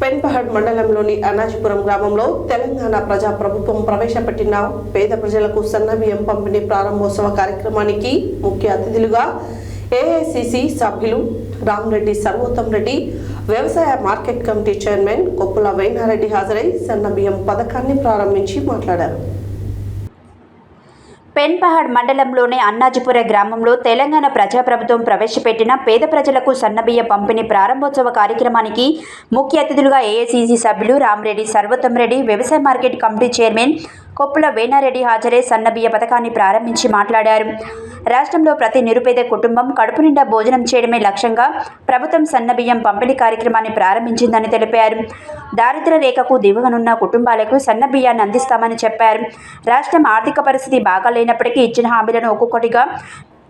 పెన్పహడ్ మండలంలోని అనాజీపురం గ్రామంలో తెలంగాణ ప్రజా ప్రభుత్వం ప్రవేశపెట్టిన పేద ప్రజలకు సన్నబియ్యం పంపిణీ ప్రారంభోత్సవ కార్యక్రమానికి ముఖ్య అతిథులుగా ఏఐసిసి సభ్యులు రామరెడ్డి సర్వోత్తం రెడ్డి, వ్యవసాయ market committee chairman Koppula Venareddy హాజరై సన్నబియ్యం పథకాన్ని ప్రారంభించి మాట్లాడారు. పెన్పహడ్ మండలంలోని అన్నాజీపుర గ్రామంలో తెలంగాణ ప్రజాప్రభుత్వం ప్రవేశపెట్టిన పేద ప్రజలకు సన్నబియ్య పంపిణీ ప్రారంభోత్సవ కార్యక్రమానికి ముఖ్య అతిథులుగా ఏఐసిసి సభ్యులు రామరెడ్డి సర్వోత్తం రెడ్డి, వ్యవసాయ market committee chairman Koppula Venareddy హాజరై సన్నబియ్య పథకాన్ని ప్రారంభించి మాట్లాడారు. రాష్ట్రంలో ప్రతి నిరుపేద కుటుంబం కడుపు నిండా భోజనం చేయడమే లక్ష్యంగా ప్రభుత్వం సన్నబియ్యం పంపిణీ కార్యక్రమాన్ని ప్రారంభించిందని తెలిపారు. దారిద్ర్య రేఖకు దిగువనున్న కుటుంబాలకు సన్నబియ్యాన్ని అందిస్తామని చెప్పారు. రాష్ట్రం ఆర్థిక పరిస్థితి బాగాలేనప్పటికీ ఇచ్చిన హామీలను ఒక్కొక్కటిగా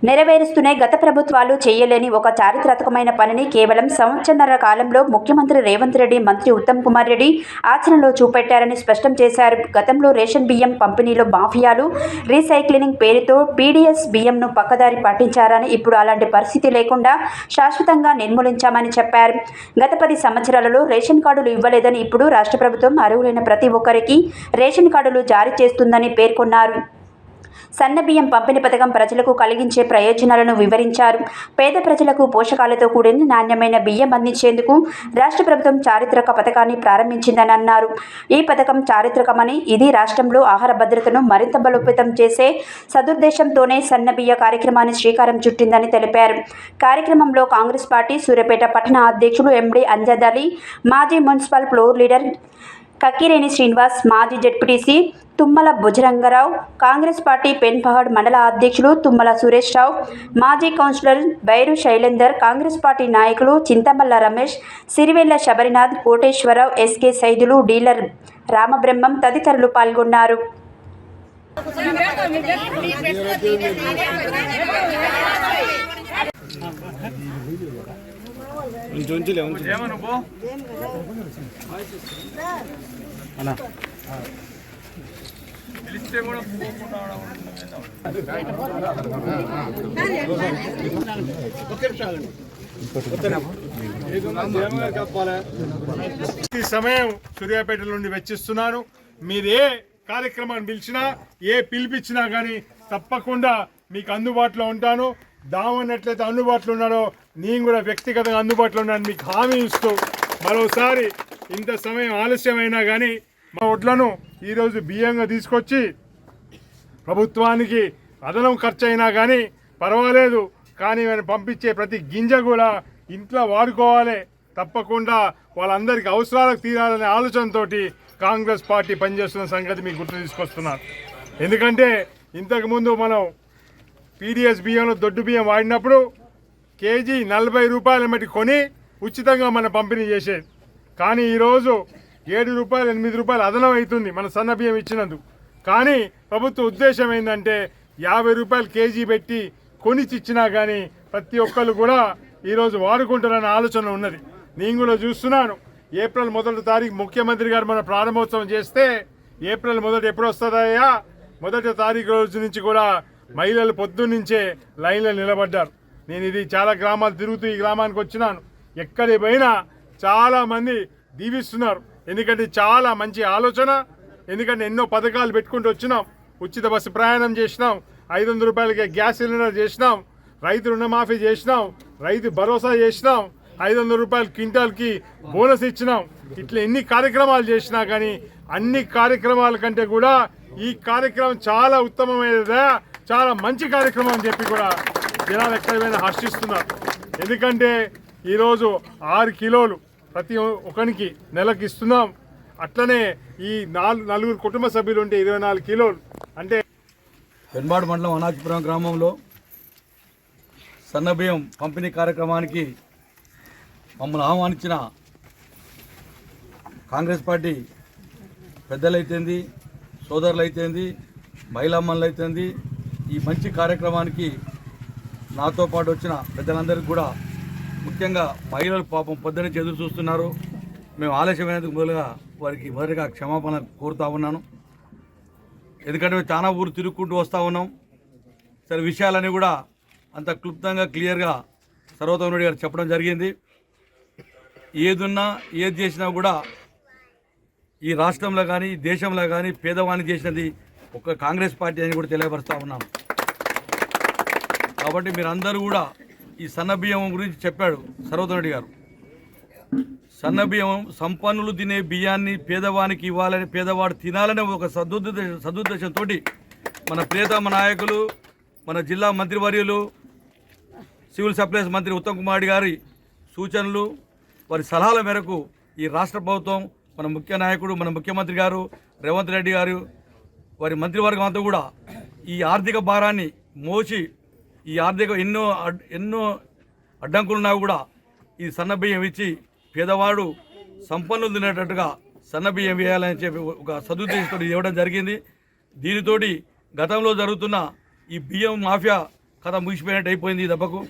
నెరవేరుస్తూనే గత ప్రభుత్వాలు చేయలేని ఒక చారిత్రాత్మకమైన పనిని కేవలం సంవత్సరన్నర కాలంలో ముఖ్యమంత్రి రేవంత్ రెడ్డి, మంత్రి ఉత్తమ్ కుమార్ రెడ్డి ఆచరణలో చూపెట్టారని స్పష్టం చేశారు. గతంలో రేషన్ బియ్యం పంపిణీలో మాఫియాలు రీసైక్లింగ్ పేరుతో పీడీఎస్ బియ్యంను పక్కదారి పట్టించారని, ఇప్పుడు అలాంటి పరిస్థితి లేకుండా శాశ్వతంగా నిర్మూలించామని చెప్పారు. గత 10 సంవత్సరాలలో రేషన్ కార్డులు ఇవ్వలేదని, ఇప్పుడు రాష్ట్ర ప్రభుత్వం అర్హులైన ప్రతి ఒక్కరికి రేషన్ కార్డులు జారీ చేస్తుందని పేర్కొన్నారు. సన్నబియ్యం పంపిణీ పథకం ప్రజలకు కలిగించే ప్రయోజనాలను వివరించారు. పేద ప్రజలకు పోషకాలతో కూడిన నాణ్యమైన బియ్యం అందించేందుకు రాష్ట్ర ప్రభుత్వం చారిత్రక పథకాన్ని ప్రారంభించిందని అన్నారు. ఈ పథకం చారిత్రకమని, ఇది రాష్ట్రంలో ఆహార భద్రతను మరింత బలోపేతం చేసే సదుద్దేశంతోనే సన్నబియ్య కార్యక్రమాన్ని శ్రీకారం చుట్టిందని తెలిపారు. కార్యక్రమంలో కాంగ్రెస్ పార్టీ సూర్యాపేట పట్టణ అధ్యక్షుడు ఎండి అంజద్ అలీ, మాజీ municipal floor leader Kakkireni Srinivas, మాజీ జెడ్పీటీసీ తుమ్మల భుజరంగరావు, కాంగ్రెస్ పార్టీ పెన్పహడ్ మండల అధ్యక్షులు తుమ్మల సురేష్ రావు, మాజీ కౌన్సిలర్ బైరు శైలేందర్, కాంగ్రెస్ పార్టీ నాయకులు చింతమల్ల రమేష్, సిరివెల్ల శబరినాథ్, కోటేశ్వరరావు, ఎస్కే సైదులు, డీలర్ రామబ్రహ్మం తదితరులు పాల్గొన్నారు. సమయం సూర్యాపేట నుండి వెచ్చిస్తున్నాను. మీరు ఏ కార్యక్రమాన్ని పిలిచినా, ఏ పిలిపించినా కానీ తప్పకుండా మీకు అందుబాటులో ఉంటాను. దామన్నట్లయితే అందుబాటులో ఉన్నాడో నేను కూడా వ్యక్తిగతంగా అందుబాటులో ఉన్నాను మీకు హామీ ఇస్తూ, మరోసారి ఇంత సమయం ఆలస్యమైనా కానీ మా ఒడ్లను ఈరోజు బియ్యంగా తీసుకొచ్చి ప్రభుత్వానికి అదనం ఖర్చు అయినా కానీ పర్వాలేదు, కానీ మనం పంపించే ప్రతి గింజ కూడా ఇంట్లో వాడుకోవాలి, తప్పకుండా వాళ్ళందరికీ అవసరాలకు తీరాలనే ఆలోచనతో కాంగ్రెస్ పార్టీ పనిచేస్తున్న సంగతి మీకు గుర్తు తీసుకొస్తున్నారు. ఎందుకంటే ఇంతకుముందు మనం పీడీఎస్ బియ్యంలో దొడ్డు బియ్యం వాడినప్పుడు కేజీ 40 రూపాయల మట్టి కొని ఉచితంగా మనం పంపిణీ చేసేది. కానీ ఈరోజు 7 రూపాయలు 8 రూపాయలు అదనం అవుతుంది మన సన్న బియ్యం ఇచ్చినందుకు. కానీ ప్రభుత్వ ఉద్దేశం ఏంటంటే 50 రూపాయలు కేజీ పెట్టి కొనిచ్చిచ్చినా కానీ ప్రతి ఒక్కరు కూడా ఈరోజు వాడుకుంటారనే ఆలోచన ఉన్నది. నేను కూడా చూస్తున్నాను. ఏప్రిల్ 1వ తారీఖు ముఖ్యమంత్రి గారు మన ప్రారంభోత్సవం చేస్తే ఏప్రిల్ 1 ఎప్పుడు వస్తుందయ్యా, 1వ తారీఖు రోజు నుంచి కూడా మహిళలు పొద్దున్నుంచే లైన్లో నిలబడ్డారు. నేను ఇది చాలా గ్రామాలు తిరుగుతూ ఈ గ్రామానికి వచ్చినాను. ఎక్కడికి పోయినా చాలామంది దీవిస్తున్నారు. ఎందుకంటే చాలా మంచి ఆలోచన. ఎందుకంటే ఎన్నో పథకాలు పెట్టుకుంటూ వచ్చినాం. ఉచిత బస్సు ప్రయాణం చేసినాం, 500 రూపాయలకి గ్యాస్ సిలిండర్ చేసినాం, రైతు రుణమాఫీ చేసినాం, రైతు భరోసా చేసినాం, 500 రూపాయలు క్వింటాల్కి బోనస్ ఇచ్చినాం. ఇట్లా ఎన్ని కార్యక్రమాలు చేసినా కానీ అన్ని కార్యక్రమాల కంటే కూడా ఈ కార్యక్రమం చాలా ఉత్తమమైనదా, చాలా మంచి కార్యక్రమం అని చెప్పి కూడా జనాలు ఎక్కడైనా హర్షిస్తున్నారు. ఎందుకంటే ఈరోజు 6 కిలోలు ప్రతి ఒక్కరికి నెలకు ఇస్తున్నాం. అట్లనే ఈ 4 కుటుంబ సభ్యులు ఉంటే 24 కిలోలు. అంటే పెన్పహడ్ మండలం అనాజీపురం గ్రామంలో సన్నబియ్యం పంపిణీ కార్యక్రమానికి మమ్మల్ని ఆహ్వానించిన కాంగ్రెస్ పార్టీ పెద్దలైతేంది, సోదరులైతేంది, మహిళామణులు అయితేంది, ఈ మంచి కార్యక్రమానికి నాతో పాటు వచ్చిన పెద్దలందరికీ కూడా, ముఖ్యంగా మహిళలు పాపం పొద్దున్నే ఎదురు చూస్తున్నారు. మేము ఆలస్యమైనందుకు వారికి మొదటిగా క్షమాపణ కోరుతా ఉన్నాను. ఎందుకంటే మేము చాలా ఊరు తిరుగుకుంటూ వస్తూ ఉన్నాం. సరే, విషయాలన్నీ కూడా అంత క్లుప్తంగా క్లియర్గా సర్వోత్తం రెడ్డి గారు చెప్పడం జరిగింది. ఏదున్నా ఏది చేసినా కూడా ఈ రాష్ట్రంలో కానీ ఈ దేశంలో కానీ పేదవాణి చేసినది ఒక కాంగ్రెస్ పార్టీ అని కూడా తెలియపరుస్తూ ఉన్నాం. కాబట్టి మీరందరూ కూడా ఈ సన్నబియ్యం గురించి చెప్పాడు సర్వోత్తమ్ రెడ్డి గారు. సన్నబియ్యం సంపన్నులు తినే బియ్యాన్ని పేదవానికి ఇవ్వాలని, పేదవాడు తినాలనే ఒక సదుద్దేశంతో మన ప్రియతమ నాయకులు, మన జిల్లా మంత్రివర్యులు, సివిల్ సప్లైస్ మంత్రి ఉత్తమ్ కుమార్ రెడ్డి గారి సూచనలు, వారి సలహాల మేరకు ఈ రాష్ట్ర ప్రభుత్వం, మన ముఖ్య నాయకుడు, మన ముఖ్యమంత్రి గారు రేవంత్ రెడ్డి గారు, వారి మంత్రివర్గం అంతా కూడా ఈ ఆర్థిక భారాన్ని మోసి, ఈ ఆర్థిక ఎన్నో అడ్డంకులున్నా కూడా ఈ సన్నబియ్యం ఇచ్చి పేదవాడు సంపన్నులు తినేటట్టుగా సన్నబియ్యం వేయాలని చెప్పి ఒక సదుద్దేశంతో ఇవ్వడం జరిగింది. దీనితోటి గతంలో జరుగుతున్న ఈ బియ్యం మాఫియా కథ ముగిసిపోయినట్టు అయిపోయింది ఈ దెబ్బకు.